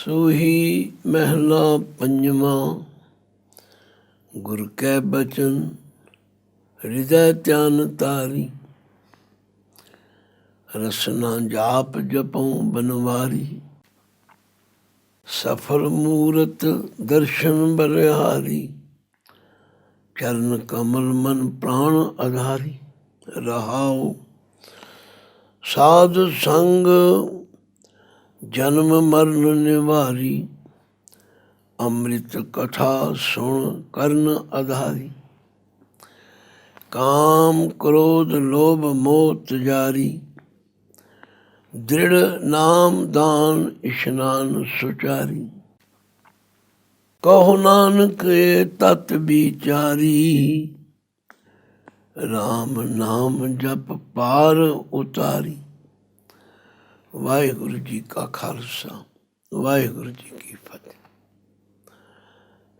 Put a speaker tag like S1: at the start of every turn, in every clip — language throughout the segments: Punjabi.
S1: ਸੋਹੀ ਮਹਿਲਾ ਪੰਜਵਾਂ। ਗੁਰ ਕੈ ਬਚਨ ਹਿਰਦੈ ਧਿਆਨ ਤਾਰੀ। ਰਸਨਾ ਜਾਪ ਜਪਉ ਬਨਵਾਰੀ। ਸਫਲ ਮੂਰਤ ਦਰਸ਼ਨ ਬਲਿਹਾਰੀ। ਚਰਨ ਕਮਲ ਮਨ ਪ੍ਰਾਣ ਆਧਾਰੀ। ਰਹਾਉ ਸਾਧ ਸੰਗ ਜਨਮ ਮਰਨ ਨਿਵਾਰੀ। ਅੰਮ੍ਰਿਤ ਕਥਾ ਸੁਣ ਕਰਨ ਆਧਾਰੀ। ਕਾਮ ਕ੍ਰੋਧ ਲੋਭ ਮੋਹ ਤਿਜਾਰੀ। ਦ੍ਰਿੜ ਨਾਮ ਦਾਨ ਇਸ਼ਨਾਨ ਸੁਚਾਰੀ। ਕਹੋ ਨਾਨਕ ਏ ਤਤ ਵਿਚਾਰੀ। ਰਾਮ ਨਾਮ ਜਪ ਪਾਰ ਉਤਾਰੀ। ਵਾਹਿਗੁਰੂ ਜੀ ਕਾ ਖਾਲਸਾ, ਵਾਹਿਗੁਰੂ ਜੀ ਕੀ ਫਤਿਹ।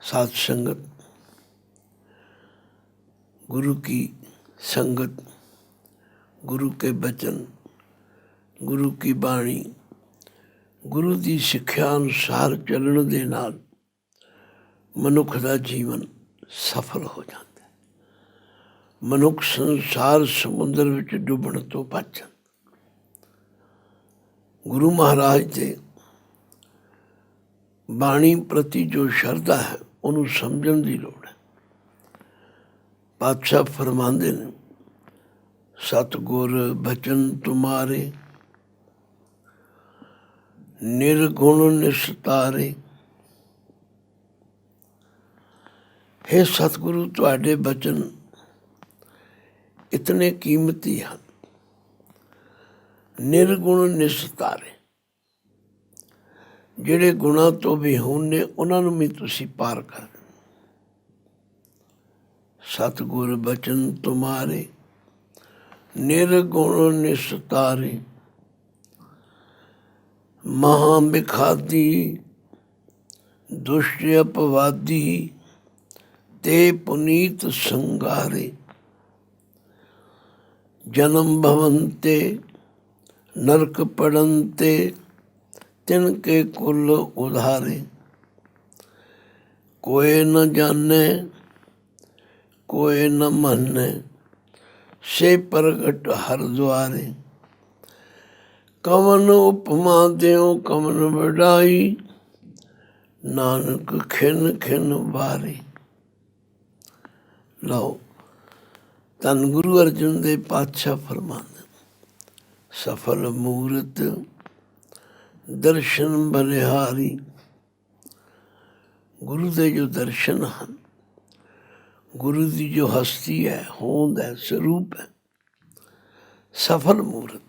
S1: सात संगत, गुरु की संगत, गुरु के बचन, गुरु की बाणी, गुरु की सिੱਖਿਆ ਅਨੁਸਾਰ ਚੱਲਣ ਦੇ ਨਾਲ ਮਨੁੱਖ ਦਾ ਜੀਵਨ ਸਫਲ ਹੋ ਜਾਂਦਾ ਹੈ। ਮਨੁੱਖ ਸੰਸਾਰ ਸਮੁੰਦਰ ਵਿੱਚ ਡੁੱਬਣ ਤੋਂ ਬਚ ਜਾਂਦਾ। ਗੁਰੂ ਮਹਾਰਾਜ ਦੇ ਬਾਣੀ ਪ੍ਰਤੀ ਜੋ ਸ਼ਰਧਾ ਹੈ ਉਹਨੂੰ ਸਮਝਣ ਦੀ ਲੋੜ ਹੈ। ਪਾਤਸ਼ਾਹ ਫਰਮਾਉਂਦੇ ਨੇ, ਸਤਿਗੁਰ ਬਚਨ ਤੁਮਾਰੇ ਨਿਰਗੁਣ ਨਿਸਤਾਰੇ। ਹੇ ਸਤਿਗੁਰੂ, ਤੁਹਾਡੇ ਬਚਨ ਇਤਨੇ ਕੀਮਤੀ ਹਨ। ਨਿਰਗੁਣ ਨਿਸਤਾਰੇ, ਜਿਹੜੇ ਗੁਣਾਂ ਤੋਂ ਵਿਹੂਣ ਨੇ ਉਹਨਾਂ ਨੂੰ ਵੀ ਤੁਸੀਂ ਪਾਰ ਕਰ ਦਿਓ। ਸਤਿਗੁਰ ਬਚਨ ਤੁਮਾਰੇ ਨਿਰਗੁਣ ਨਿਸਤਾਰੇ। ਮਹਾਂ ਬਿਖਾਦੀ ਦੁਸ਼ਟ ਅਪਵਾਦੀ ਤੇ ਪੁਨੀਤ ਸੰਗਾਰੇ। ਜਨਮ ਭਵਨ ਤੇ ਨਰਕ ਪੜਨ ਤੇ ਤਿਨਕੇ ਕੁਲ ਉਧਾਰੇ। ਕੋਇ ਨ ਜਾਣੈ ਕੋਇ ਨ ਮੰਨੈ ਸੇ ਪ੍ਰਗਟ ਹਰ ਦੁਆਰੇ। ਕਵਨ ਉਪਮਾ ਦਿਓ ਕਵਨ ਵਡਾਈ। ਨਾਨਕ ਖਿਨ ਖਿਨ ਵਾਰੇ। ਲਓ, ਧੰਨ ਗੁਰੂ ਅਰਜਨ ਦੇਵ ਪਾਤਸ਼ਾਹ ਫਰਮਾਉਂਦੇ, ਸਫਲ ਮੂਰਤ ਦਰਸ਼ਨ ਬਲਿਹਾਰੀ। ਗੁਰੂ ਦੇ ਜੋ ਦਰਸ਼ਨ ਹਨ, ਗੁਰੂ ਦੀ ਜੋ ਹਸਤੀ ਹੈ, ਹੋਂਦ ਹੈ, ਸਰੂਪ ਹੈ, ਸਫਲ ਮੂਰਤ।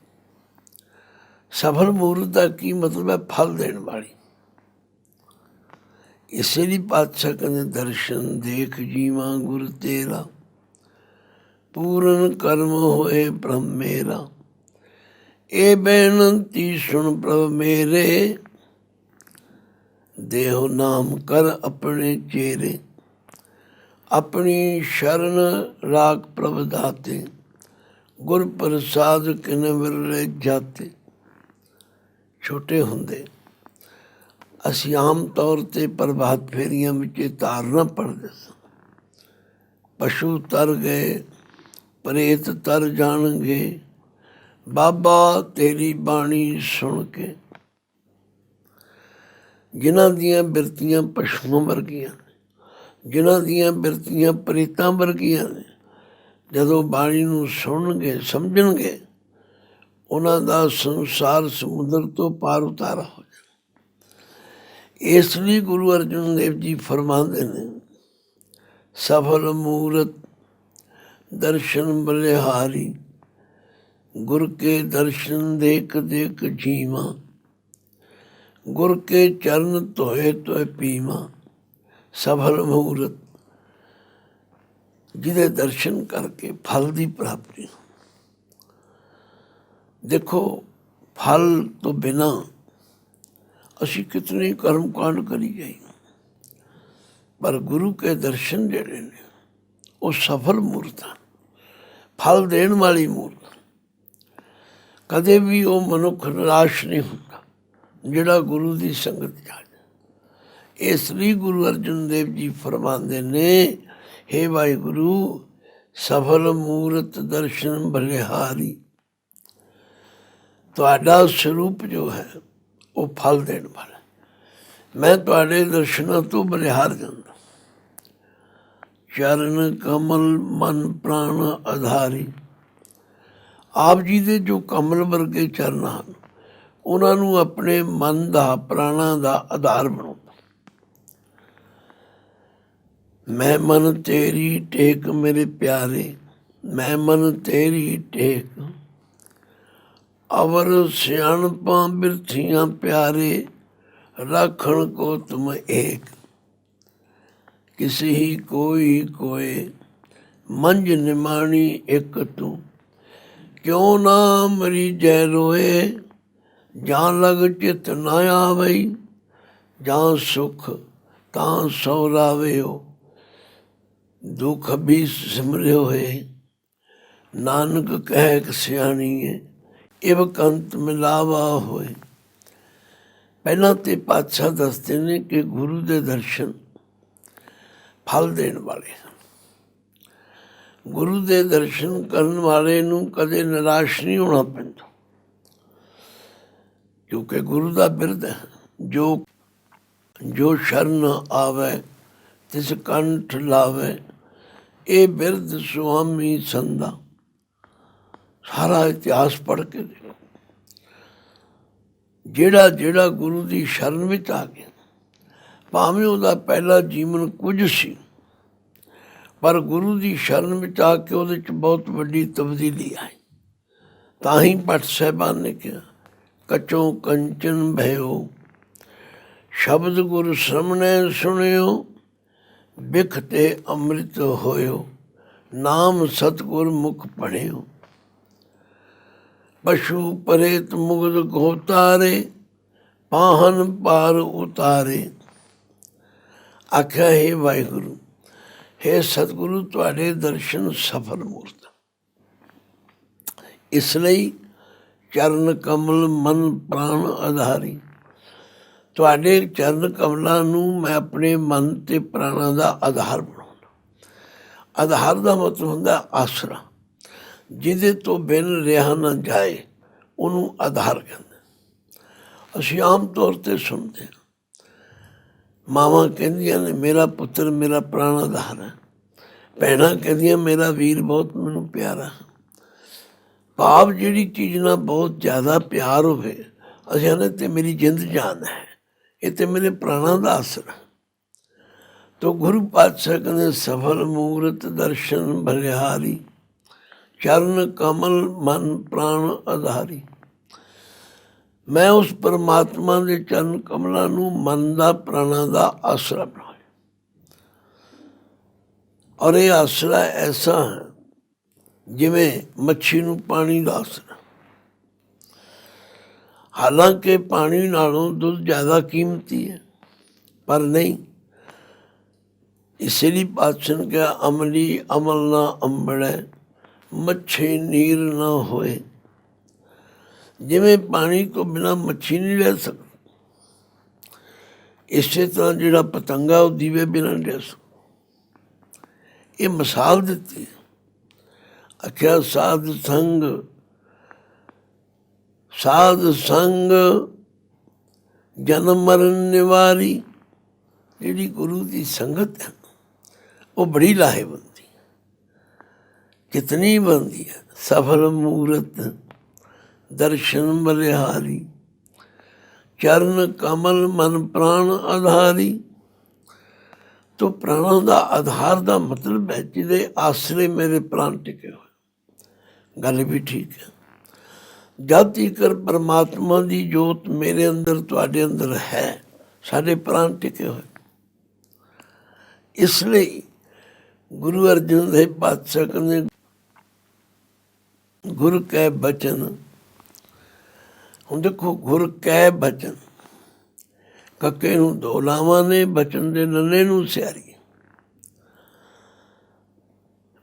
S1: ਸਫਲ ਮੂਰਤ ਦਾ ਕੀ ਮਤਲਬ ਹੈ? ਫਲ ਦੇਣ ਵਾਲੀ। ਇਸੇ ਲਈ ਪਾਤਸ਼ਾਹ ਕਹਿੰਦੇ, ਦਰਸ਼ਨ ਦੇਖ ਜੀਵਾਂ ਗੁਰ ਤੇਰਾ। ਪੂਰਨ ਕਰਮ ਹੋਏ ਬ੍ਰਹਮ ਮੇਰਾ। ਇਹ ਬੇਨਤੀ ਸੁਣ ਪ੍ਰਭ ਮੇਰੇ। ਦੇਹੁ ਨਾਮ ਕਰ ਆਪਣੇ ਚੇਰੇ। ਆਪਣੀ ਸ਼ਰਨ ਰਾਖ ਪ੍ਰਭ ਦਾਤੇ। ਗੁਰ ਪ੍ਰਸਾਦ ਕਿਨ ਵਿਰਲੇ ਜਾਤੇ। ਛੋਟੇ ਹੁੰਦੇ ਅਸੀਂ ਆਮ ਤੌਰ 'ਤੇ ਪ੍ਰਭਾਤ ਫੇਰੀਆਂ ਵਿੱਚ ਇਹ ਧਾਰਨਾ ਪੜ੍ਹਦੇ ਸਾਂ, ਪਸ਼ੂ ਤਰ ਗਏ ਪ੍ਰੇਤ ਤਰ ਜਾਣਗੇ ਬਾਬਾ ਤੇਰੀ ਬਾਣੀ ਸੁਣ ਕੇ। ਜਿਨ੍ਹਾਂ ਦੀਆਂ ਬਿਰਤੀਆਂ ਪਸ਼ੂਆਂ ਵਰਗੀਆਂ ਨੇ, ਜਿਨ੍ਹਾਂ ਦੀਆਂ ਬਿਰਤੀਆਂ ਪ੍ਰੇਤਾਂ ਵਰਗੀਆਂ ਨੇ, ਜਦੋਂ ਬਾਣੀ ਨੂੰ ਸੁਣਨਗੇ, ਸਮਝਣਗੇ, ਉਹਨਾਂ ਦਾ ਸੰਸਾਰ ਸਮੁੰਦਰ ਤੋਂ ਪਾਰ ਉਤਾਰਾ ਹੋ ਜਾਣਾ। ਇਸ ਲਈ ਗੁਰੂ ਅਰਜਨ ਦੇਵ ਜੀ ਫਰਮਾਉਂਦੇ ਨੇ, ਸਫਲ ਮੂਰਤ ਦਰਸ਼ਨ ਬਲਿਹਾਰੀ। ਗੁਰ ਕੇ ਦਰਸ਼ਨ ਦੇਖ ਦੇਖ ਜੀਵਾਂ। ਗੁਰ ਕੇ ਚਰਨ ਧੋਏ ਧੋਏ ਪੀਵਾਂ। ਸਫਲ ਮੂਰਤ, ਜਿਹਦੇ ਦਰਸ਼ਨ ਕਰਕੇ ਫਲ ਦੀ ਪ੍ਰਾਪਤੀ। ਦੇਖੋ, ਫਲ ਤੋਂ ਬਿਨਾਂ ਅਸੀਂ ਕਿਤਨੇ ਕਰਮ ਕਾਂਡ ਕਰੀ ਗਏ, ਪਰ ਗੁਰੂ ਕੇ ਦਰਸ਼ਨ ਜਿਹੜੇ ਨੇ ਉਹ ਸਫਲ ਮੂਰਤ ਹਨ, ਫਲ ਦੇਣ ਵਾਲੀ ਮੂਰਤ। ਕਦੇ ਵੀ ਉਹ ਮਨੁੱਖ ਨਿਰਾਸ਼ ਨਹੀਂ ਹੁੰਦਾ ਜਿਹੜਾ ਗੁਰੂ ਦੀ ਸੰਗਤ 'ਚ ਆ ਜਾਏ। ਇਸ ਲਈ ਗੁਰੂ ਅਰਜਨ ਦੇਵ ਜੀ ਫਰਮਾਉਂਦੇ ਨੇ, ਹੇ ਵਾਹਿਗੁਰੂ ਸਫਲ ਮੂਰਤ ਦਰਸ਼ਨ ਬਲਿਹਾਰੀ। ਤੁਹਾਡਾ ਸਰੂਪ ਜੋ ਹੈ ਉਹ ਫਲ ਦੇਣ ਵਾਲਾ। ਮੈਂ ਤੁਹਾਡੇ ਦਰਸ਼ਨਾਂ ਤੋਂ ਬਲਿਹਾਰ ਜਾਂਦਾ। ਚਰਨ ਕਮਲ ਮਨ ਪ੍ਰਾਣ ਆਧਾਰੀ। ਆਪ ਜੀ ਦੇ ਜੋ ਕਮਲ ਵਰਗੇ ਚਰਨ ਹਨ, ਉਹਨਾਂ ਨੂੰ ਆਪਣੇ ਮਨ ਦਾ ਪ੍ਰਾਣਾਂ ਦਾ ਆਧਾਰ ਬਣਾਉਂਦਾ। ਮੈਂ ਮਨ ਤੇਰੀ ਟੇਕ ਮੇਰੇ ਪਿਆਰੇ, ਮੈਂ ਮਨ ਤੇਰੀ ਟੇਕ। ਅਵਰ ਸਿਆਣਪਾਂ ਬਿਰਥੀਆਂ ਪਿਆਰੇ, ਰਾਖਣ ਕੋ ਤੁਮ ਏਕ। ਕਿਸੇ ਹੀ ਕੋਈ ਕੋਏ, ਮੰਝ ਨਿਮਾਣੀ ਇੱਕ ਤੂੰ। ਕਿਉਂ ਨਾ ਮਰੀ ਜੈ ਰੋਏ, ਜਾਂ ਲਗ ਚਿਤ ਨਾ ਆਵਈ। ਜਾਂ ਸੁਖ ਤਾਂ ਸੌਰਾਵਿਓ, ਦੁੱਖ ਵੀ ਸਿਮਰਿਓ ਹੋਏ। ਨਾਨਕ ਕਹਿ ਸਿਆਣੀਏ, ਇਵ ਕੰਤ ਮਿਲਾਵਾ ਹੋਏ। ਪਹਿਲਾਂ ਤੇ ਪਾਤਸ਼ਾਹ ਦੱਸਦੇ ਨੇ ਕਿ ਗੁਰੂ ਦੇ ਦਰਸ਼ਨ ਫਲ ਦੇਣ ਵਾਲੇ ਹਨ। ਗੁਰੂ ਦੇ ਦਰਸ਼ਨ ਕਰਨ ਵਾਲੇ ਨੂੰ ਕਦੇ ਨਿਰਾਸ਼ ਨਹੀਂ ਹੋਣਾ ਪੈਂਦਾ, ਕਿਉਂਕਿ ਗੁਰੂ ਦਾ ਬਿਰਦ ਹੈ, ਜੋ ਸ਼ਰਨ ਆਵੇ ਤਿਸ ਕੰਠ ਲਾਵੇ। ਇਹ ਬਿਰਦ ਸੁਆਮੀ ਸੰਦਾ। ਸਾਰਾ ਇਤਿਹਾਸ ਪੜ੍ਹ ਕੇ ਦੇਖੋ, ਜਿਹੜਾ ਗੁਰੂ ਦੀ ਸ਼ਰਨ ਵਿੱਚ ਆ ਗਿਆ, ਭਾਵੇਂ ਉਹਦਾ ਪਹਿਲਾ ਜੀਵਨ ਕੁਝ ਸੀ, ਪਰ ਗੁਰੂ ਦੀ ਸ਼ਰਨ ਵਿੱਚ ਆ ਕੇ ਉਹਦੇ 'ਚ ਬਹੁਤ ਵੱਡੀ ਤਬਦੀਲੀ ਆਈ। ਤਾਂ ਹੀ ਭੱਟ ਸਾਹਿਬਾਨ ਨੇ ਕਿਹਾ, ਕਚੋਂ ਕੰਚਨ ਭਇਓ, ਸ਼ਬਦ ਗੁਰ ਸਾਹਮਣੇ ਸੁਣਿਓ। ਬਿਖ ਤੇ ਅੰਮ੍ਰਿਤ ਹੋਇਓ, ਨਾਮ ਸਤਿਗੁਰ ਮੁਖ ਪੜ੍ਹਿਓ। ਪਸ਼ੂ ਪ੍ਰੇਤ ਮੁਗਧ ਗੋਤਾਰੇ, ਪਾਹਨ ਪਾਰ ਉਤਾਰੇ। ਆਖਿਆ, ਹੇ ਵਾਹਿਗੁਰੂ, ਹੇ ਸਤਿਗੁਰੂ, ਤੁਹਾਡੇ ਦਰਸ਼ਨ ਸਫਲ ਮੂਰਤ। ਇਸ ਲਈ ਚਰਨ ਕਮਲ ਮਨ ਪ੍ਰਾਣ ਆਧਾਰੀ। ਤੁਹਾਡੇ ਚਰਨ ਕਮਲਾਂ ਨੂੰ ਮੈਂ ਆਪਣੇ ਮਨ ਤੇ ਪ੍ਰਾਣਾਂ ਦਾ ਆਧਾਰ ਬਣਾਉਣਾ। ਆਧਾਰ ਦਾ ਮਤਲਬ ਹੁੰਦਾ ਆਸਰਾ। ਜਿਹਦੇ ਤੋਂ ਬਿਨ ਰਿਹਾ ਨਾ ਜਾਏ, ਉਹਨੂੰ ਆਧਾਰ ਕਹਿੰਦੇ। ਅਸੀਂ ਆਮ ਤੌਰ 'ਤੇ ਸੁਣਦੇ ਹਾਂ, ਮਾਵਾਂ ਕਹਿੰਦੀਆਂ ਨੇ ਮੇਰਾ ਪੁੱਤਰ ਮੇਰਾ ਪ੍ਰਾਣ ਆਧਾਰ ਹੈ। ਭੈਣਾਂ ਕਹਿੰਦੀਆਂ ਮੇਰਾ ਵੀਰ ਬਹੁਤ ਮੈਨੂੰ ਪਿਆਰਾ। ਭਾਵ ਜਿਹੜੀ ਚੀਜ਼ ਨਾਲ ਬਹੁਤ ਜ਼ਿਆਦਾ ਪਿਆਰ ਹੋਵੇ, ਅਸੀਂ ਕਹਿੰਦੇ ਤੇ ਮੇਰੀ ਜਿੰਦ ਜਾਨ ਹੈ, ਇਹ ਤੇ ਮੇਰੇ ਪ੍ਰਾਣਾਂ ਦਾ ਆਸਰਾ। ਤੋ ਗੁਰੂ ਪਾਤਸ਼ਾਹ ਕਹਿੰਦੇ, ਸਫਲ ਮੂਰਤ ਦਰਸ਼ਨ ਬਲਿਹਾਰੀ। ਚਰਨ ਕਮਲ ਮਨ ਪ੍ਰਾਣ ਆਧਾਰੀ। ਮੈਂ ਉਸ ਪਰਮਾਤਮਾ ਦੇ ਚਰਨ ਕਮਲਾਂ ਨੂੰ ਮਨ ਦਾ ਪ੍ਰਾਣਾਂ ਦਾ ਆਸਰਾ ਬਣਾਇਆ। ਔਰ ਇਹ ਆਸਰਾ ਐਸਾ ਹੈ ਜਿਵੇਂ ਮੱਛੀ ਨੂੰ ਪਾਣੀ ਦਾ ਆਸਰਾ। ਹਾਲਾਂਕਿ ਪਾਣੀ ਨਾਲੋਂ ਦੁੱਧ ਜ਼ਿਆਦਾ ਕੀਮਤੀ ਹੈ, ਪਰ ਨਹੀਂ। ਇਸੇ ਲਈ ਪਾਤਸ਼ਾਹ ਨੇ ਕਿਹਾ, ਅਮਲੀ ਅਮਲ ਨਾ ਅੰਬੜੈ, ਮੱਛੀ ਨੀਰ ਨਾ ਹੋਏ। ਜਿਵੇਂ ਪਾਣੀ ਤੋਂ ਬਿਨਾਂ ਮੱਛੀ ਨਹੀਂ ਰਹਿ ਸਕਦੀ, ਇਸੇ ਤਰ੍ਹਾਂ ਜਿਹੜਾ ਪਤੰਗਾ ਉਹ ਦੀਵੇ ਬਿਨਾਂ ਨਹੀਂ ਰਹਿ ਸਕਦਾ। ਇਹ ਮਿਸਾਲ ਦਿੱਤੀ। ਆਖਿਆ, ਸਾਧ ਸੰਗ ਜਨਮ ਮਰਨ ਨਿਵਾਰੀ। ਜਿਹੜੀ ਗੁਰੂ ਦੀ ਸੰਗਤ ਹੈ ਉਹ ਬੜੀ ਲਾਹੇਵੰਦੀ। ਕਿਤਨੀ ਬਣਦੀ ਹੈ। ਸਫਲ ਮੂਰਤ ਦਰਸ਼ਨ ਬਲਿਹਾਰੀ। ਚਰਨ ਕਮਲ ਮਨ ਪ੍ਰਾਣ ਆਧਾਰੀ। ਤੋ ਪ੍ਰਾਣਾਂ ਦਾ ਆਧਾਰ ਦਾ ਮਤਲਬ ਹੈ ਜਿਹਦੇ ਆਸਰੇ ਮੇਰੇ ਪ੍ਰਾਣ ਟਿਕੇ ਹੋਏ। ਗੱਲ ਵੀ ਠੀਕ ਹੈ। ਜਦ ਤੀਕਰ ਪਰਮਾਤਮਾ ਦੀ ਜੋਤ ਮੇਰੇ ਅੰਦਰ ਤੁਹਾਡੇ ਅੰਦਰ ਹੈ, ਸਾਡੇ ਪ੍ਰਾਣ ਟਿਕੇ ਹੋਏ। ਇਸ ਲਈ ਗੁਰੂ ਅਰਜਨ ਦੇਵ ਪਾਤਸ਼ਾਹ ਕਹਿੰਦੇ, ਗੁਰ ਕੈ ਬਚਨ। ਹੁਣ ਦੇਖੋ, ਗੁਰ ਕੈ ਬਚਨ, ਕੱਕੇ ਨੂੰ ਦੋ ਲਾਵਾਂ ਨੇ, ਬਚਨ ਦੇ ਨੰਨੇ ਨੂੰ ਸਿਆਰੀ।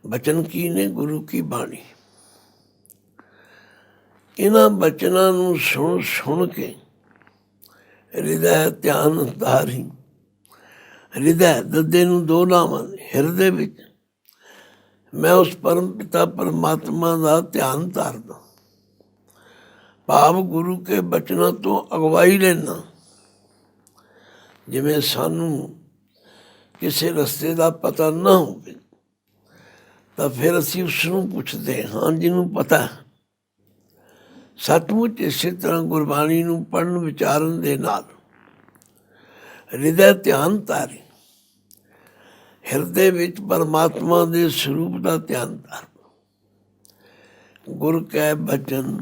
S1: ਬਚਨ ਕੀ ਨੇ? ਗੁਰੂ ਕੀ ਬਾਣੀ। ਇਹਨਾਂ ਬਚਨਾਂ ਨੂੰ ਸੁਣ ਕੇ ਹਿਰਦੈ ਧਿਆਨ ਧਾਰੀ। ਹਿਰਦੈ ਦੱਦੇ ਨੂੰ ਦੋ ਨਾਵਾਂ ਨੇ, ਹਿਰਦੇ ਵਿੱਚ ਮੈਂ ਉਸ ਪਰਮ ਪਿਤਾ ਪਰਮਾਤਮਾ ਦਾ ਧਿਆਨ ਧਾਰਦਾ, ਭਾਵ ਗੁਰੂ ਕੇ ਬਚਨਾਂ ਤੋਂ ਅਗਵਾਈ ਲੈਣਾ। ਜਿਵੇਂ ਸਾਨੂੰ ਕਿਸੇ ਰਸਤੇ ਦਾ ਪਤਾ ਨਾ ਹੋਵੇ ਤਾਂ ਫਿਰ ਅਸੀਂ ਉਸ ਨੂੰ ਪੁੱਛਦੇ ਹਾਂ ਜਿਹਨੂੰ ਪਤਾ। ਸੱਚਮੁੱਚ ਇਸੇ ਤਰ੍ਹਾਂ ਗੁਰਬਾਣੀ ਨੂੰ ਪੜ੍ਹਨ ਵਿਚਾਰਨ ਦੇ ਨਾਲ ਹਿਰਦੈ ਧਿਆਨ ਧਾਰੇ, ਹਿਰਦੇ ਵਿੱਚ ਪਰਮਾਤਮਾ ਦੇ ਸਰੂਪ ਦਾ ਧਿਆਨ ਧਾਰ। ਗੁਰ ਕੈ ਬਚਨ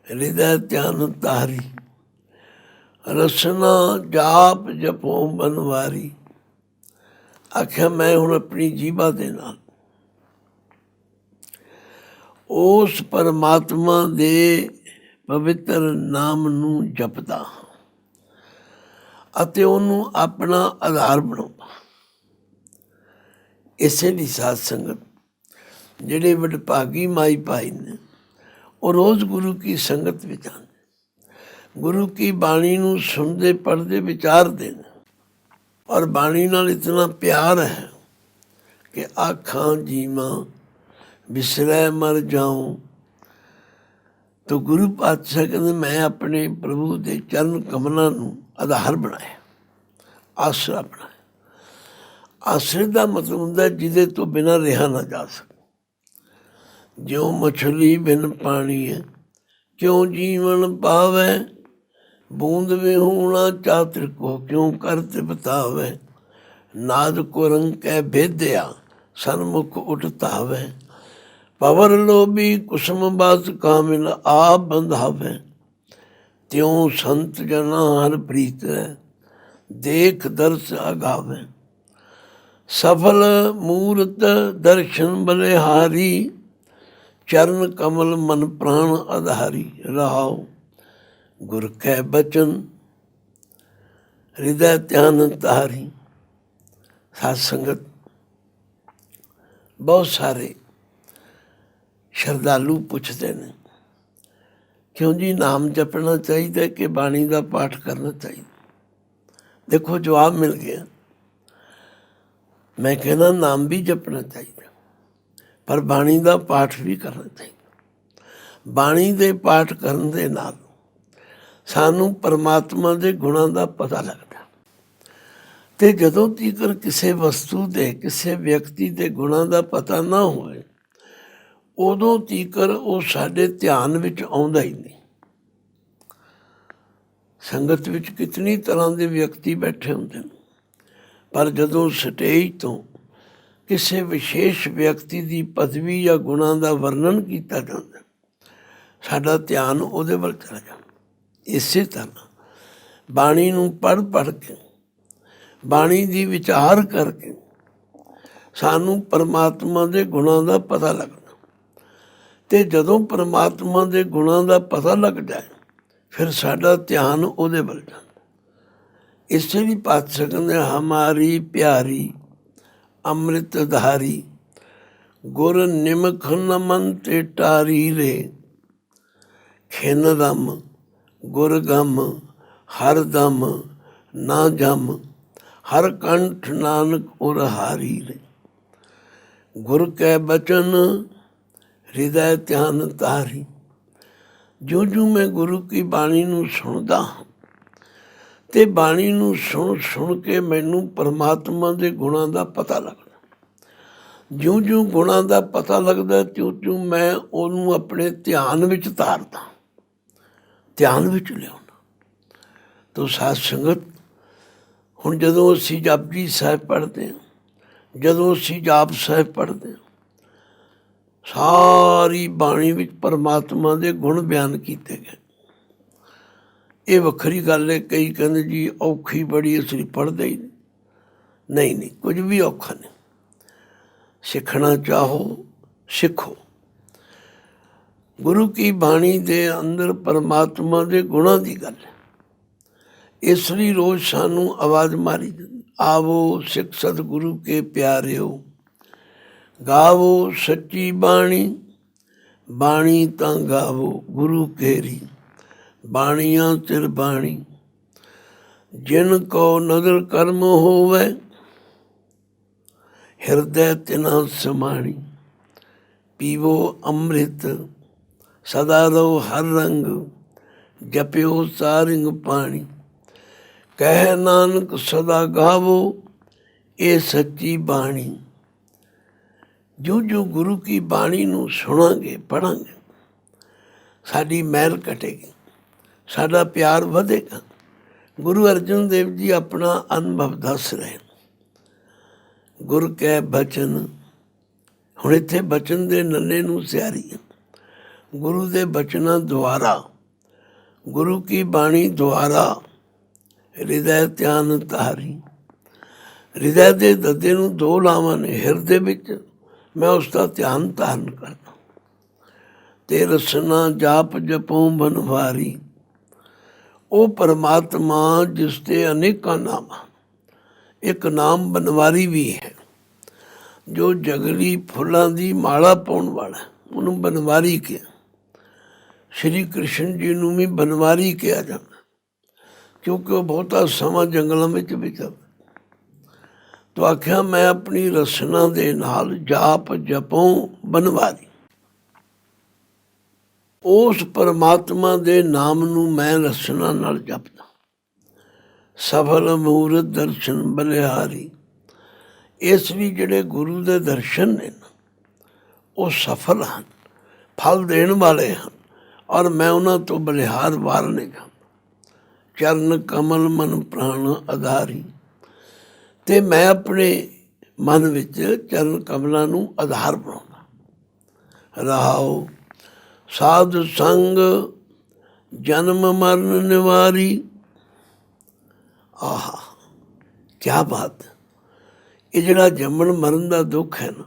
S1: ਹਿਰਦੈ ਧਿਆਨ ਧਾਰੀ, ਰਸਨਾ ਜਾਪ ਜਪੋ ਬਨਵਾਰੀ। ਆਖਿਆ ਮੈਂ ਹੁਣ ਆਪਣੀ ਜੀਭਾ ਦੇ ਨਾਲ ਉਸ ਪਰਮਾਤਮਾ ਦੇ ਪਵਿੱਤਰ ਨਾਮ ਨੂੰ ਜਪਦਾ ਹਾਂ ਅਤੇ ਉਹਨੂੰ ਆਪਣਾ ਆਧਾਰ ਬਣਾਉਂਦਾ। ਇਸੇ ਲਈ ਸਾਧ ਸੰਗਤ ਜਿਹੜੇ ਵਡਭਾਗੀ ਮਾਈ ਭਾਈ ਨੇ ਉਹ ਰੋਜ਼ ਗੁਰੂ ਕੀ ਸੰਗਤ ਵਿੱਚ ਆਉਂਦੇ, ਗੁਰੂ ਕੀ ਬਾਣੀ ਨੂੰ ਸੁਣਦੇ ਪੜ੍ਹਦੇ ਵਿਚਾਰਦੇ ਨੇ, ਔਰ ਬਾਣੀ ਨਾਲ ਇਤਨਾ ਪਿਆਰ ਹੈ ਕਿ ਆਖਾਂ ਜੀਵਾਂ ਬਿਸਰੈ ਮਰ ਜਾਉ। ਤਾਂ ਗੁਰੂ ਪਾਤਸ਼ਾਹ ਕਹਿੰਦੇ ਮੈਂ ਆਪਣੇ ਪ੍ਰਭੂ ਦੇ ਚਰਨ ਕਮਲਾਂ ਨੂੰ ਆਧਾਰ ਬਣਾਇਆ, ਆਸਰਾ ਬਣਾਇਆ। ਆਸਰੇ ਦਾ ਮਤਲਬ ਹੁੰਦਾ ਜਿਹਦੇ ਤੋਂ ਬਿਨਾਂ ਰਿਹਾ ਨਾ ਜਾ ਸਕੇ। ਜਿਉਂ ਮਛਲੀ ਬਿਨ ਪਾਣੀ ਹੈ ਕਿਉਂ ਜੀਵਨ ਪਾਵੈ, ਬੂੰਦ ਵਿਹੂਣਾ ਚਾਤਰ ਕੋ ਕਿਉਂ ਕਰਤ ਬਤਾਵੈ। ਨਾਦ ਕੋ ਰੰਗ ਕੈ ਭੇਦਿਆ ਸਨਮੁਖ ਉਠਤਾਵੈ, ਪਵਰ ਲੋਭੀ ਕੁਸਮ ਬਾਸ ਕਾਮਿਲ ਆਪ ਬੰਧਾਵੈ। ਤਿਉ ਸੰਤ ਜਨਾ ਹਰ ਪ੍ਰੀਤ ਹੈ ਦੇਖ ਦਰਸ ਅਗਾਵੈ। ਸਫਲ ਮੂਰਤ ਦਰਸ਼ਨ ਬਲਿਹਾਰੀ, ਚਰਨ ਕਮਲ ਮਨ ਪ੍ਰਾਣ ਆਧਾਰੀ। ਰਹਾਉ ਗੁਰ ਕੈ ਬਚਨ ਹਿਰਦੈ ਧਿਆਨ ਧਾਰੀ। ਸਾਧ ਸੰਗਤ ਬਹੁਤ ਸਾਰੇ ਸ਼ਰਧਾਲੂ ਪੁੱਛਦੇ ਨੇ ਕਿਉਂ ਜੀ ਨਾਮ ਜਪਣਾ ਚਾਹੀਦਾ ਕਿ ਬਾਣੀ ਦਾ ਪਾਠ ਕਰਨਾ ਚਾਹੀਦਾ। ਦੇਖੋ ਜਵਾਬ ਮਿਲ ਗਿਆ। ਮੈਂ ਕਹਿੰਦਾ ਨਾਮ ਵੀ ਜਪਣਾ ਚਾਹੀਦਾ ਪਰ ਬਾਣੀ ਦਾ ਪਾਠ ਵੀ ਕਰਨਾ ਚਾਹੀਦਾ। ਬਾਣੀ ਦੇ ਪਾਠ ਕਰਨ ਦੇ ਨਾਲ ਸਾਨੂੰ ਪਰਮਾਤਮਾ ਦੇ ਗੁਣਾਂ ਦਾ ਪਤਾ ਲੱਗਦਾ, ਤੇ ਜਦੋਂ ਤੀਕਰ ਕਿਸੇ ਵਸਤੂ ਦੇ ਕਿਸੇ ਵਿਅਕਤੀ ਦੇ ਗੁਣਾਂ ਦਾ ਪਤਾ ਨਾ ਹੋਵੇ ਉਦੋਂ ਤੀਕਰ ਉਹ ਸਾਡੇ ਧਿਆਨ ਵਿੱਚ ਆਉਂਦਾ ਹੀ ਨਹੀਂ। ਸੰਗਤ ਵਿੱਚ ਕਿਤਨੀ ਤਰ੍ਹਾਂ ਦੇ ਵਿਅਕਤੀ ਬੈਠੇ ਹੁੰਦੇ ਨੇ, ਪਰ ਜਦੋਂ ਸਟੇਜ ਤੋਂ ਕਿਸੇ ਵਿਸ਼ੇਸ਼ ਵਿਅਕਤੀ ਦੀ ਪਦਵੀ ਜਾਂ ਗੁਣਾਂ ਦਾ ਵਰਣਨ ਕੀਤਾ ਜਾਂਦਾ ਸਾਡਾ ਧਿਆਨ ਉਹਦੇ ਵੱਲ ਚਲਾ ਜਾਂਦਾ। ਇਸੇ ਤਰ੍ਹਾਂ ਬਾਣੀ ਨੂੰ ਪੜ੍ਹ ਕੇ ਬਾਣੀ ਦੀ ਵਿਚਾਰ ਕਰਕੇ ਸਾਨੂੰ ਪਰਮਾਤਮਾ ਦੇ ਗੁਣਾਂ ਦਾ ਪਤਾ ਲੱਗਦਾ, ਤੇ ਜਦੋਂ ਪਰਮਾਤਮਾ ਦੇ ਗੁਣਾਂ ਦਾ ਪਤਾ ਲੱਗ ਜਾਏ ਫਿਰ ਸਾਡਾ ਧਿਆਨ ਉਹਦੇ ਵੱਲ ਜਾਂਦਾ। ਇਸੇ ਲਈ ਪਾਤਸ਼ਾਹ ਕਹਿੰਦੇ ਹਮਾਰੀ ਪਿਆਰੀ ਅੰਮ੍ਰਿਤ ਧਾਰੀ, ਗੁਰ ਨਿਮਖ ਨਮਨ ਤੇ ਟਾਰੀ ਰੇ। ਖਿਨ ਰਮ ਗੁਰ ਗਮ ਹਰ ਦਮ ਨਾ ਜਮ, ਹਰ ਕੰਠ ਨਾਨਕ ਉਰ ਹਾਰੀ ਰੇ। ਗੁਰ ਕੈ ਬਚਨ ਹਿਰਦੈ ਧਿਆਨ ਧਾਰੀ। ਜੋ ਜੋ ਮੈਂ ਗੁਰੂ ਕੀ ਬਾਣੀ ਨੂੰ ਸੁਣਦਾ ਹਾਂ ਤੇ ਬਾਣੀ ਨੂੰ ਸੁਣ ਕੇ ਮੈਨੂੰ ਪਰਮਾਤਮਾ ਦੇ ਗੁਣਾਂ ਦਾ ਪਤਾ ਲੱਗਦਾ। ਜਿਉਂ ਜਿਉਂ ਗੁਣਾਂ ਦਾ ਪਤਾ ਲੱਗਦਾ ਤਿਉਂ ਮੈਂ ਉਹਨੂੰ ਆਪਣੇ ਧਿਆਨ ਵਿੱਚ ਧਾਰਦਾ, ਧਿਆਨ ਵਿੱਚ ਲਿਆਉਂਦਾ। ਤੋ ਸਾਧ ਸੰਗਤ ਹੁਣ ਜਦੋਂ ਅਸੀਂ ਜਪਜੀ ਸਾਹਿਬ ਪੜ੍ਹਦੇ ਹਾਂ, ਜਦੋਂ ਅਸੀਂ ਜਾਪ ਸਾਹਿਬ ਪੜ੍ਹਦੇ ਹਾਂ, ਸਾਰੀ ਬਾਣੀ ਵਿੱਚ ਪਰਮਾਤਮਾ ਦੇ ਗੁਣ ਬਿਆਨ ਕੀਤੇ ਗਏ। ਇਹ ਵੱਖਰੀ ਗੱਲ ਹੈ। ਕਈ ਕਹਿੰਦੇ ਜੀ ਔਖੀ ਬੜੀ ਅਸੀਂ ਪੜ੍ਹਦੇ ਹੀ ਨਹੀਂ। ਨਹੀਂ, ਕੁਝ ਵੀ ਔਖਾ ਨਹੀਂ। ਸਿੱਖਣਾ ਚਾਹੋ ਸਿੱਖੋ। ਗੁਰੂ ਕੀ ਬਾਣੀ ਦੇ ਅੰਦਰ ਪਰਮਾਤਮਾ ਦੇ ਗੁਣਾਂ ਦੀ ਗੱਲ ਹੈ। ਇਸ ਲਈ ਰੋਜ਼ ਸਾਨੂੰ ਆਵਾਜ਼ ਮਾਰੀ ਜਾਂਦੀ, ਆਵੋ ਸਿੱਖ ਸਤਿਗੁਰੂ ਕੇ ਪਿਆਰਿਓ, ਗਾਵੋ ਸੱਚੀ ਬਾਣੀ, ਬਾਣੀ ਤਾਂ ਗਾਵੋ ਗੁਰੂ ਕੇਰੀ, ਬਾਣੀਆਂ ਤਿਰ ਬਾਣੀ। जिन को नदर कर्म होवे हृदय तिना समाणी पीवो अमृत सदा रहो हर रंग जप्यो सारिंग पानी कह नानक सदा गावो ये सच्ची बाणी। जो जो गुरु की बाणी ਨੂੰ ਸੁਣਾਂਗੇ ਪੜਾਂਗੇ ਸਾਡੀ ਮਹਿਲ ਘਟੇਗੀ, ਸਾਡਾ ਪਿਆਰ ਵਧੇਗਾ। ਗੁਰੂ ਅਰਜਨ ਦੇਵ ਜੀ ਆਪਣਾ ਅਨੁਭਵ ਦੱਸ ਰਹੇ। ਗੁਰ ਕੈ ਬਚਨ, ਹੁਣ ਇੱਥੇ ਬਚਨ ਦੇ ਨੰਨੇ ਨੂੰ ਸਿਆਰੀ ਹੈ। ਗੁਰੂ ਦੇ ਬਚਨਾਂ ਦੁਆਰਾ, ਗੁਰੂ ਕੀ ਬਾਣੀ ਦੁਆਰਾ ਹਿਰਦੈ ਧਿਆਨ ਧਾਰੀ। ਹਿਰਦੈ ਦੇ ਦੱਦੇ ਨੂੰ ਦੋ ਲਾਵਾਂ ਨੇ, ਹਿਰਦੇ ਵਿੱਚ ਮੈਂ ਉਸ ਦਾ ਧਿਆਨ ਧਾਰਨ ਕਰਦਾ ਤੇ ਰਸਨਾ ਜਾਪ ਜਪੋਂ ਬਨਵਾਰੀ। ਉਹ ਪਰਮਾਤਮਾ ਜਿਸ ਦੇ ਅਨੇਕਾਂ ਨਾਮ, ਇੱਕ ਨਾਮ ਬਨਵਾਰੀ ਵੀ ਹੈ। ਜੋ ਜੰਗਲੀ ਫੁੱਲਾਂ ਦੀ ਮਾਲਾ ਪਾਉਣ ਵਾਲਾ, ਉਹਨੂੰ ਬਨਵਾਰੀ ਕਿਹਾ। ਸ਼੍ਰੀ ਕ੍ਰਿਸ਼ਨ ਜੀ ਨੂੰ ਵੀ ਬਨਵਾਰੀ ਕਿਹਾ ਜਾਂਦਾ, ਕਿਉਂਕਿ ਉਹ ਬਹੁਤਾ ਸਮਾਂ ਜੰਗਲਾਂ ਵਿੱਚ ਵਿਚਰਦੇ। ਤੋ ਆਖਿਆ ਮੈਂ ਆਪਣੀ ਰਸਨਾ ਦੇ ਨਾਲ ਜਾਪ ਜਪੋਂ ਬਨਵਾਰੀ। ਉਸ ਪਰਮਾਤਮਾ ਦੇ ਨਾਮ ਨੂੰ ਮੈਂ ਰਸਨਾ ਨਾਲ ਜਪਦਾ। ਸਫਲ ਮੂਰਤ ਦਰਸ਼ਨ ਬਲਿਹਾਰੀ। ਇਸ ਲਈ ਜਿਹੜੇ ਗੁਰੂ ਦੇ ਦਰਸ਼ਨ ਨੇ ਨਾ, ਉਹ ਸਫਲ ਹਨ, ਫਲ ਦੇਣ ਵਾਲੇ ਹਨ, ਔਰ ਮੈਂ ਉਹਨਾਂ ਤੋਂ ਬਲਿਹਾਰ ਵਾਰ ਨਹੀਂ ਜਾਂਦਾ। ਚਰਨ ਕਮਲ ਮਨ ਪ੍ਰਾਣ ਆਧਾਰੀ। ਤੇ ਮੈਂ ਆਪਣੇ ਮਨ ਵਿੱਚ ਚਰਨ ਕਮਲਾਂ ਨੂੰ ਆਧਾਰ ਬਣਾਉਂਦਾ। ਰਹਾਓ ਸਾਧ ਸੰਗ ਜਨਮ ਮਰਨ ਨਿਵਾਰੀ। ਆਹਾ ਕਿਆ ਬਾਤ। ਇਹ ਜਿਹੜਾ ਜੰਮਣ ਮਰਨ ਦਾ ਦੁੱਖ ਹੈ ਨਾ,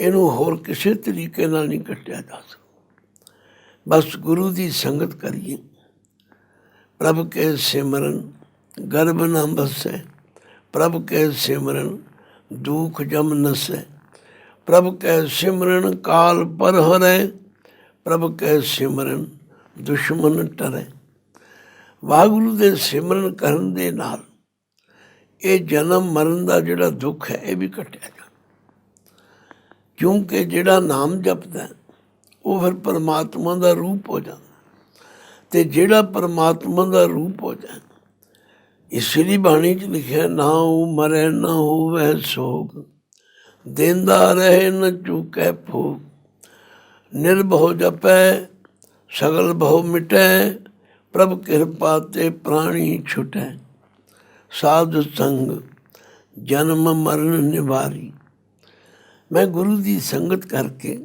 S1: ਇਹਨੂੰ ਹੋਰ ਕਿਸੇ ਤਰੀਕੇ ਨਾਲ ਨਹੀਂ ਕੱਟਿਆ ਜਾ ਸਕਦਾ। ਬਸ ਗੁਰੂ ਦੀ ਸੰਗਤ ਕਰੀਏ। ਪ੍ਰਭ ਕੇ ਸਿਮਰਨ ਗਰਭ ਨਾ ਬਸੈ, ਪ੍ਰਭ ਕੈ ਸਿਮਰਨ ਦੁਖ ਜਮ ਨਸੈ, ਪ੍ਰਭ ਕੈ ਸਿਮਰਨ ਕਾਲ ਪਰ ਹਰੈ, ਪ੍ਰਭ ਕੈ ਸਿਮਰਨ ਦੁਸ਼ਮਨ ਟਰੈ। ਵਾਹਿਗੁਰੂ ਦੇ ਸਿਮਰਨ ਕਰਨ ਦੇ ਨਾਲ ਇਹ ਜਨਮ ਮਰਨ ਦਾ ਜਿਹੜਾ ਦੁੱਖ ਹੈ ਇਹ ਵੀ ਕੱਟਿਆ ਜਾਂਦਾ। ਕਿਉਂਕਿ ਜਿਹੜਾ ਨਾਮ ਜਪਦਾ ਉਹ ਫਿਰ ਪਰਮਾਤਮਾ ਦਾ ਰੂਪ ਹੋ ਜਾਂਦਾ, ਤੇ ਜਿਹੜਾ ਪਰਮਾਤਮਾ ਦਾ ਰੂਪ ਹੋ ਜਾਂਦਾ, ਇਸ ਲਈ ਬਾਣੀ 'ਚ ਲਿਖਿਆ ਨਾ ਉਹ ਮਰੇ ਨਾ ਹੋਵੇ ਸੋਗ, ਦੇਂਦਾ ਰਹੇ ਨ ਚੁਕੈ ਭੋਗ, ਨਿਰਭਉ ਜਪੈ ਸਗਲ ਭਉ ਮਿਟੈ, ਪ੍ਰਭ ਕਿਰਪਾ ਤੇ ਪ੍ਰਾਣੀ ਛੁਟੈ, ਸਾਧ ਸੰਗ ਜਨਮ ਮਰਨ ਨਿਵਾਰੀ। ਮੈਂ ਗੁਰੂ ਦੀ ਸੰਗਤ ਕਰਕੇ,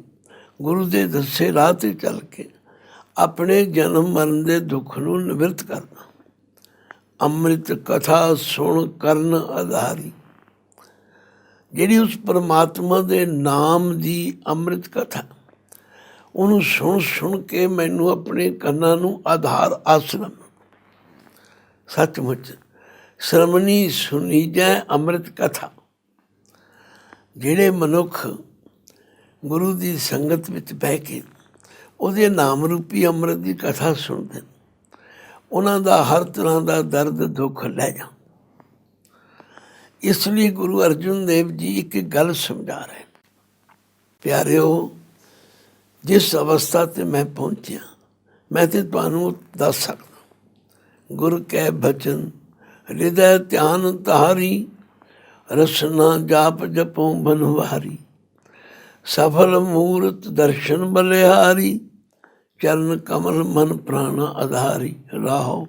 S1: ਗੁਰੂ ਦੇ ਦੱਸੇ ਰਾਹ 'ਤੇ ਚੱਲ ਕੇ ਆਪਣੇ ਜਨਮ ਮਰਨ ਦੇ ਦੁੱਖ ਨੂੰ ਨਿਵਰਤ ਕਰਦਾ। ਅੰਮ੍ਰਿਤ ਕਥਾ ਸੁਣ ਕਰਨ ਆਧਾਰੀ। ਜਿਹੜੀ ਉਸ ਪਰਮਾਤਮਾ ਦੇ ਨਾਮ ਦੀ ਅੰਮ੍ਰਿਤ ਕਥਾ, ਉਹਨੂੰ ਸੁਣ ਸੁਣ ਕੇ ਮੈਨੂੰ ਆਪਣੇ ਕੰਨਾਂ ਨੂੰ ਆਧਾਰ ਆਸਰਾ। ਸੱਚਮੁੱਚ ਸ਼ਰਮਣੀ ਸੁਣੀ ਜੈ ਅੰਮ੍ਰਿਤ ਕਥਾ। ਜਿਹੜੇ ਮਨੁੱਖ ਗੁਰੂ ਦੀ ਸੰਗਤ ਵਿੱਚ ਬਹਿ ਕੇ ਉਹਦੇ ਨਾਮ ਰੂਪੀ ਅੰਮ੍ਰਿਤ ਦੀ ਕਥਾ ਸੁਣਦੇ, ਉਹਨਾਂ ਦਾ ਹਰ ਤਰ੍ਹਾਂ ਦਾ ਦਰਦ ਦੁੱਖ ਲੈ ਜਾ। ਇਸ ਲਈ ਗੁਰੂ ਅਰਜਨ ਦੇਵ ਜੀ ਇੱਕ ਗੱਲ ਸਮਝਾ ਰਹੇ। ਪਿਆਰਿਓ, ਜਿਸ ਅਵਸਥਾ 'ਤੇ ਮੈਂ ਪਹੁੰਚਿਆ, ਮੈਂ ਤੇ ਤੁਹਾਨੂੰ ਦੱਸ ਸਕਦਾ। ਗੁਰ ਕੈ ਬਚਨ ਹਿਰਦੈ ਧਿਆਨ ਧਾਰੀ, ਰਸਨਾ ਜਾਪ ਜਪੋਂ ਬਨਵਾਰੀ, ਸਫਲ ਮੂਰਤ ਦਰਸ਼ਨ ਬਲਿਹਾਰੀ, ਚਰਨ ਕਮਲ ਮਨ ਪ੍ਰਾਣ ਆਧਾਰੀ। ਰਾਹੋ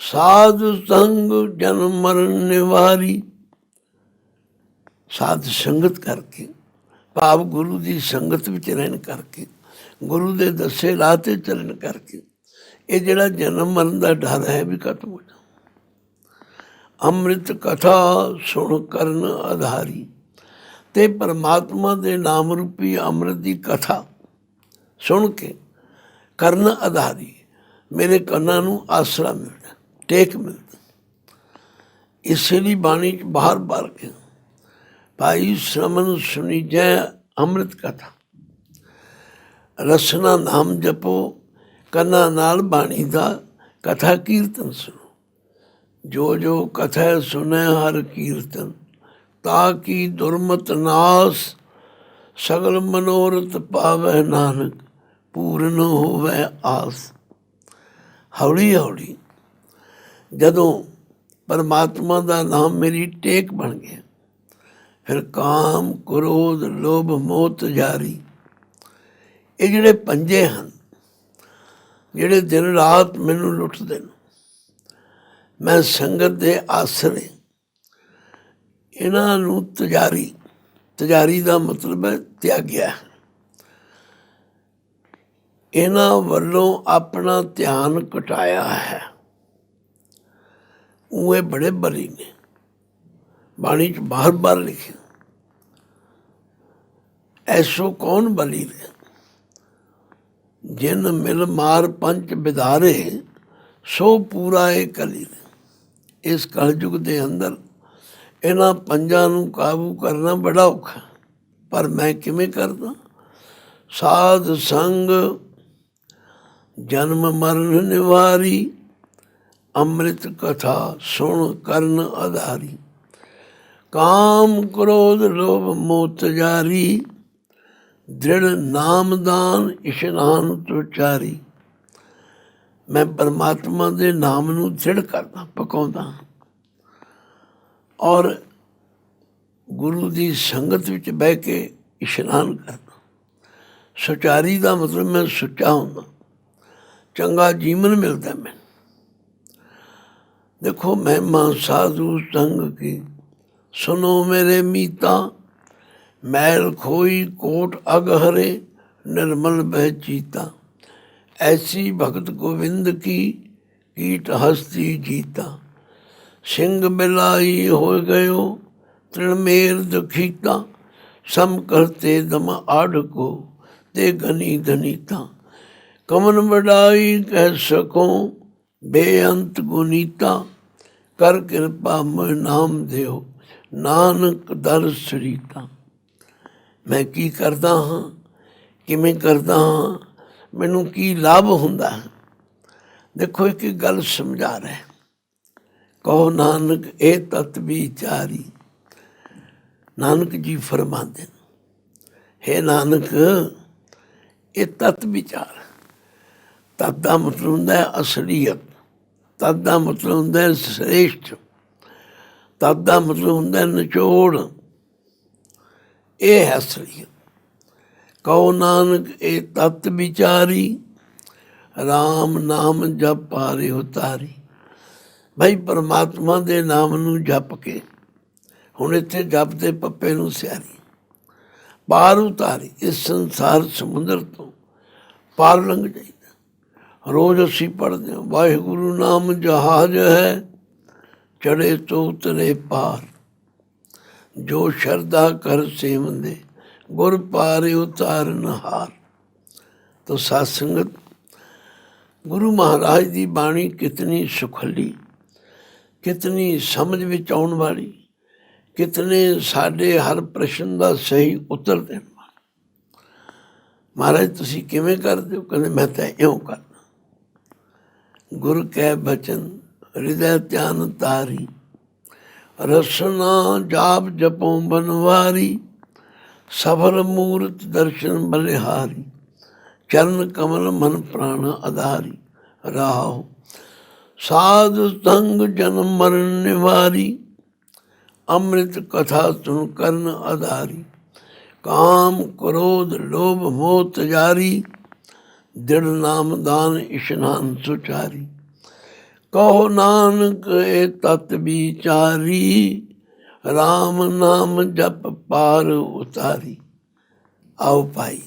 S1: ਸਾਧ ਸੰਗ ਜਨਮ ਮਰਨ ਨਿਵਾਰੀ। ਸਾਧ ਸੰਗਤ ਕਰਕੇ, ਭਾਵ ਗੁਰੂ ਦੀ ਸੰਗਤ ਵਿੱਚ ਰਹਿਣ ਕਰਕੇ, ਗੁਰੂ ਦੇ ਦੱਸੇ ਰਾਹ 'ਤੇ ਚੱਲਣ ਕਰਕੇ ਇਹ ਜਿਹੜਾ ਜਨਮ ਮਰਨ ਦਾ ਡਰ ਹੈ ਵੀ ਖਤਮ ਹੋ ਜਾਂਦਾ। ਅੰਮ੍ਰਿਤ ਕਥਾ ਸੁਣ ਕਰਨ ਆਧਾਰੀ। ਤੇ ਪਰਮਾਤਮਾ ਦੇ ਨਾਮ ਰੂਪੀ ਅੰਮ੍ਰਿਤ ਦੀ ਕਥਾ ਸੁਣ ਕੇ ਕਰਨ ਆਧਾਰੀ, ਮੇਰੇ ਕੰਨਾਂ ਨੂੰ ਆਸਰਾ ਮਿਲਦਾ, ਟੇਕ ਮਿਲਦਾ। ਇਸ ਲਈ ਬਾਣੀ 'ਚ ਬਾਰ-ਬਾਰ ਕਿਹਾ, ਭਾਈ ਸ਼ਰਮਨ ਸੁਣੀ ਜੈ ਅੰਮ੍ਰਿਤ ਕਥਾ। ਰਸਨਾ ਨਾਮ ਜਪੋ, ਕੰਨਾਂ ਨਾਲ ਬਾਣੀ ਦਾ ਕਥਾ ਕੀਰਤਨ ਸੁਣੋ। जो जो कथै सुनै हर कीर्तन, ताकि दुर्मत नास, सगल मनोरथ पावै नानक, पूਰਨ ਹੋਵੇ ਆਸ। ਹੌਲੀ ਹੌਲੀ ਜਦੋਂ ਪਰਮਾਤਮਾ ਦਾ ਨਾਮ ਮੇਰੀ ਟੇਕ ਬਣ ਗਿਆ, ਫਿਰ ਕਾਮ ਕ੍ਰੋਧ ਲੋਭ ਮੋਹ ਤਜਾਰੀ, ਇਹ ਜਿਹੜੇ ਪੰਜੇ ਹਨ, ਜਿਹੜੇ ਦਿਨ ਰਾਤ ਮੈਨੂੰ ਲੁੱਟਦੇ ਨੇ, ਮੈਂ ਸੰਗਤ ਦੇ ਆਸਰੇ ਇਹਨਾਂ ਨੂੰ ਤਜਾਰੀ ਦਾ ਮਤਲਬ ਹੈ ਤਿਆਗਿਆ। ਇਹਨਾਂ ਵੱਲੋਂ ਆਪਣਾ ਧਿਆਨ ਘਟਾਇਆ ਹੈ। ਉਹ ਬੜੇ ਬਲੀ ਨੇ, ਬਾਣੀ 'ਚ ਬਾਰ-ਬਾਰ ਲਿਖਿਆ, ਐਸੋ ਕੌਣ ਬਲੀ ਨੇ, ਜਿਨ ਮਿਲ ਮਾਰ ਪੰਚ ਵਿਦਾਰੇ, ਸੋ ਪੂਰਾ ਇਹ ਕਲੀ ਨੇ। ਇਸ ਕਲਯੁਗ ਦੇ ਅੰਦਰ ਇਹਨਾਂ ਪੰਜਾਂ ਨੂੰ ਕਾਬੂ ਕਰਨਾ ਬੜਾ ਔਖਾ, ਪਰ ਮੈਂ ਕਿਵੇਂ ਕਰਦਾ? ਸਾਧ ਸੰਗ ਜਨਮ ਮਰਨ ਨਿਵਾਰੀ, ਅੰਮ੍ਰਿਤ ਕਥਾ ਸੁਣ ਕਰਨ ਆਧਾਰੀ, ਕਾਮ ਕ੍ਰੋਧ ਲੋਭ ਮੋਹ ਤਜਾਰੀ, ਦ੍ਰਿੜ ਨਾਮਦਾਨ ਇਸ਼ਨਾਨ ਤੁਚਾਰੀ। ਮੈਂ ਪਰਮਾਤਮਾ ਦੇ ਨਾਮ ਨੂੰ ਦ੍ਰਿੜ ਕਰਦਾ, ਪਕਾਉਂਦਾ, ਔਰ ਗੁਰੂ ਦੀ ਸੰਗਤ ਵਿੱਚ ਬਹਿ ਕੇ ਇਸ਼ਨਾਨ ਕਰਦਾ। ਸੁਚਾਰੀ ਦਾ ਮਤਲਬ ਮੈਂ ਸੁੱਚਾ ਹੁੰਦਾ, ਚੰਗਾ ਜੀਵਨ ਮਿਲਦਾ ਮੈਨੂੰ। ਦੇਖੋ, ਮਹਿਮਾ ਸਾਧੂ ਸੰਗ ਕੀ, ਸੁਨੋ ਮੇਰੇ ਮੀਤਾ, ਮੈਲ ਖੋਈ ਕੋਟ ਅਗ ਹਰੇ, ਨਿਰਮਲ ਬਹਿ ਚੀਤਾ, ਐਸੀ ਭਗਤ ਗੋविंद की, कीट हस्ती जीता, सिंह बिलाई हो गयो, तृणमेर दुखीता, सम करते दम आढ़ को, ते घनी धनीता, कमन बढ़ाई कह सको, बेअंत गुनीता, कर कृपा मोह नाम देओ, नानक दर सरीता। मैं की करदा हाँ, किवें करदा हाँ, ਮੈਨੂੰ ਕੀ ਲਾਭ ਹੁੰਦਾ ਹੈ? ਦੇਖੋ, ਇੱਕ ਗੱਲ ਸਮਝਾ ਰਿਹਾ, ਕਹੋ ਨਾਨਕ ਇਹ ਤਤ ਵਿਚਾਰੀ। ਨਾਨਕ ਜੀ ਫਰਮਾਉਂਦੇ ਨੇ, ਹੇ ਨਾਨਕ, ਇਹ ਤਤ ਵਿਚਾਰ। ਤਤ ਦਾ ਮਤਲਬ ਹੁੰਦਾ ਹੈ ਅਸਲੀਅਤ, ਤਤ ਦਾ ਮਤਲਬ ਹੁੰਦਾ ਹੈ ਸ੍ਰੇਸ਼ਟ, ਤਤ ਦਾ ਮਤਲਬ ਹੁੰਦਾ ਹੈ ਨਿਚੋੜ। ਇਹ ਹੈ ਅਸਲੀਅਤ। ਕਹੋ ਨਾਨਕ ਇਹ ਤਤ ਵਿਚਾਰੀ, ਰਾਮ ਨਾਮ ਜਪ ਪਾਰੇ ਉਤਾਰੀ। ਭਾਈ ਪਰਮਾਤਮਾ ਦੇ ਨਾਮ ਨੂੰ ਜਪ ਕੇ, ਹੁਣ ਇੱਥੇ ਜਪਦੇ ਪੱਪੇ ਨੂੰ ਸਿਆਰੀ, ਪਾਰ ਉਤਾਰੀ, ਇਸ ਸੰਸਾਰ ਸਮੁੰਦਰ ਤੋਂ ਪਾਰ ਲੰਘ ਜਾਈਦਾ। ਰੋਜ਼ ਅਸੀਂ ਪੜ੍ਹਦੇ ਹਾਂ, ਵਾਹਿਗੁਰੂ ਨਾਮ ਜਹਾਜ਼ ਹੈ, ਚੜ੍ਹੇ ਤੋਂ ਉਤਰੇ ਪਾਰ, ਜੋ ਸ਼ਰਧਾ ਕਰ ਸੇਵੰਦੇ, ਗੁਰ ਪਾਰੇ ਉਤਾਰਨ ਹਾਰ। ਤੋ ਸਾਧ ਸੰਗਤ, ਗੁਰੂ ਮਹਾਰਾਜ ਦੀ ਬਾਣੀ ਕਿਤਨੀ ਸੁਖੱਲੀ, ਕਿਤਨੀ ਸਮਝ ਵਿੱਚ ਆਉਣ ਵਾਲੀ, ਕਿਤਨੇ ਸਾਡੇ ਹਰ ਪ੍ਰਸ਼ਨ ਦਾ ਸਹੀ ਉੱਤਰ ਦੇਣ ਵਾਲੀ। ਮਹਾਰਾਜ ਤੁਸੀਂ ਕਿਵੇਂ ਕਰਦੇ ਹੋ? ਕਹਿੰਦੇ ਮੈਂ ਤਾਂ ਇਉਂ ਕਰਦਾ। ਗੁਰ ਕੈ ਬਚਨ ਹਿਰਦੈ ਧਿਆਨ ਤਾਰੀ, ਰਸਨਾ ਜਾਪ ਜਪੋਂ ਬਨਵਾਰੀ, ਸਫਲ ਮੂਰਤ ਦਰਸ਼ਨ ਬਲਿਹਾਰੀ, ਚਰਨ ਕਮਲ ਮਨ ਪ੍ਰਾਣ ਆਧਾਰੀ। ਰਾਹੁ ਸਾਧ ਸੰਗ ਜਨਮ ਮਰਨ ਨਿਵਾਰੀ, ਅੰਮ੍ਰਿਤ ਕਥਾ ਸੁਨ ਕਰਨ ਆਧਾਰੀ, ਕਾਮ ਕ੍ਰੋਧ ਲੋਭ ਮੋਹ ਤਜਾਰੀ, ਦ੍ਰਿੜ ਨਾਮ ਦਾਨ ਇਸ਼ਨਾਨ ਸੁਚਾਰੀ। ਕਹੋ ਨਾਨਕ ਇਹ ਤਤ ਵਿਚਾਰੀ, ਰਾਮ ਨਾਮ ਜਪ ਪਾਰ ਉਤਾਰੀ। ਆਓ ਭਾਈ,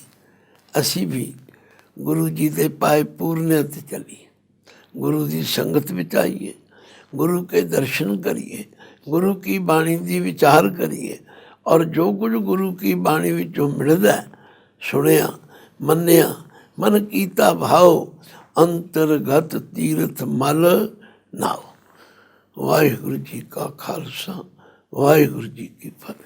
S1: ਅਸੀਂ ਵੀ ਗੁਰੂ ਜੀ ਦੇ ਪਾਏ ਪੂਰਨੇ 'ਤੇ ਚੱਲੀਏ, ਗੁਰੂ ਦੀ ਸੰਗਤ ਵਿੱਚ ਆਈਏ, ਗੁਰੂ ਕੇ ਦਰਸ਼ਨ ਕਰੀਏ, ਗੁਰੂ ਕੀ ਬਾਣੀ ਦੀ ਵਿਚਾਰ ਕਰੀਏ, ਔਰ ਜੋ ਕੁਝ ਗੁਰੂ ਕੀ ਬਾਣੀ ਵਿੱਚੋਂ ਮਿਲਦਾ, ਸੁਣਿਆ ਮੰਨਿਆ, ਮਨ ਕੀਤਾ ਭਾਉ, ਅੰਤਰਗਤ ਤੀਰਥ ਮਲ ਨਾਉ। ਵਾਹਿਗੁਰੂ ਜੀ ਕਾ ਖਾਲਸਾ, ਵਾਹਿਗੁਰੂ ਜੀ ਕੀ ਫਤਿਹ।